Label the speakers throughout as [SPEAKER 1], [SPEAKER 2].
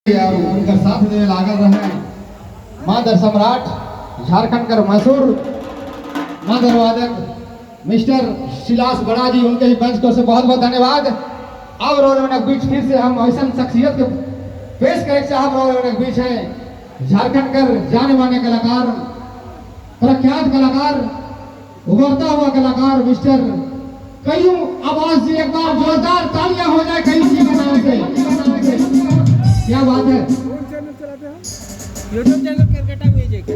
[SPEAKER 1] और उनका साथ देने लागल रहे मादर सम्राट झारखंड कर मशहूर मादर वादक मिस्टर शिलास बड़ा जी, उनके ही मंच को से बहुत बहुत धन्यवाद। अब रोज बीच फिर से हम ऐसा शख्सियत के पेश करें साहब। रोज बीच है झारखंड कर जाने माने कलाकार, प्रख्यात कलाकार, उभरता हुआ कलाकार मिस्टर कयूम आवाज जी। एक बार जोरदार तालियां हो जाए कयूम जी के नाम से। क्या बात है।
[SPEAKER 2] कौन चैनल चलाते हैं? यूट्यूब चैनल केरकेटा म्यूजिक है।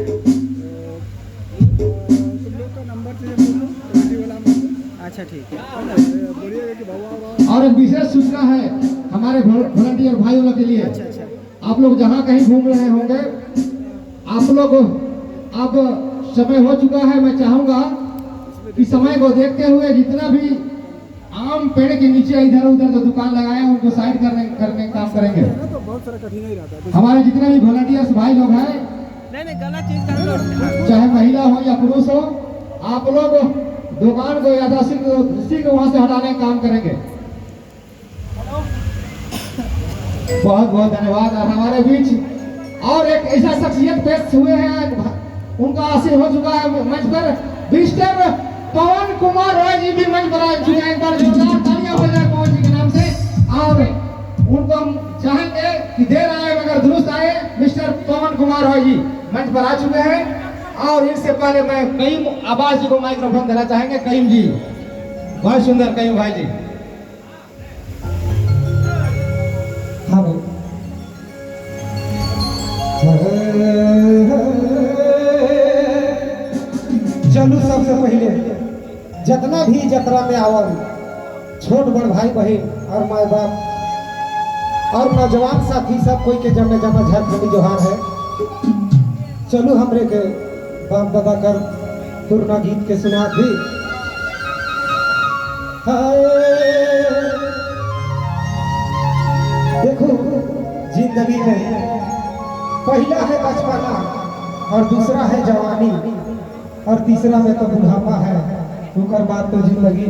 [SPEAKER 2] तुम लोग का नंबर चाहिए बोलो, कमेटी वाला नंबर। अच्छा ठीक है, बोलिएगा कि बाबा।
[SPEAKER 1] और एक विशेष सूचना है हमारे वॉलंटियर भाई लोग के लिए।
[SPEAKER 2] अच्छा।
[SPEAKER 1] आप लोग जहाँ कहीं घूम रहे होंगे, आप लोग अब समय हो चुका है। मैं चाहूंगा कि समय को देखते हुए जितना भी आम पेड़ के नीचे इधर उधर जो दुकान लगाए हैं उनको साइड करने काम करेंगे।
[SPEAKER 2] तो बहुत सारा कठिनाई रहता है।
[SPEAKER 1] हमारे जितने भी वॉलंटियर्स भाई लोग हैं,
[SPEAKER 2] नहीं गलत चीज
[SPEAKER 1] चाहे महिला हो या पुरुष हो, आप लोग दुकान को यादृच्छिक को वहां से हटाने का काम करेंगे। बहुत बहुत धन्यवाद। और हमारे बीच और एक ऐसा शख्सियत पेश हुए हैं, उनका आशीर्वाद हो चुका है मंच पर। मिस्टर पवन कुमार रॉय जी भी मंच पर आ चुके हैं। एक बार जोरदार तालियां हो जाए पवन जी के नाम से। और उनको हम चाहेंगे कि देर आए मगर दुरुस्त आए। मिस्टर पवन कुमार रॉय जी मंच पर आ चुके हैं। और इससे पहले मैं कईम आवाज जी को माइक्रोफोन देना चाहेंगे। कईम जी, बहुत सुंदर कईम भाई जी। हाँ भाई।
[SPEAKER 3] चलू सबसे पहले जितना भी जतरा में आवल छोट बड़ भाई बहन और माए बाप और नौजवान साथी सब कोई के जमे जमा झारखंडी जोहार है। चलू हमरे के बाप दादा कर पुराना गीत के सुना भी। देखो जिंदगी में पहला है बचपना और दूसरा है जवानी और तीसरा में तो बुढ़ापा है। उसके बाद तो जिंदगी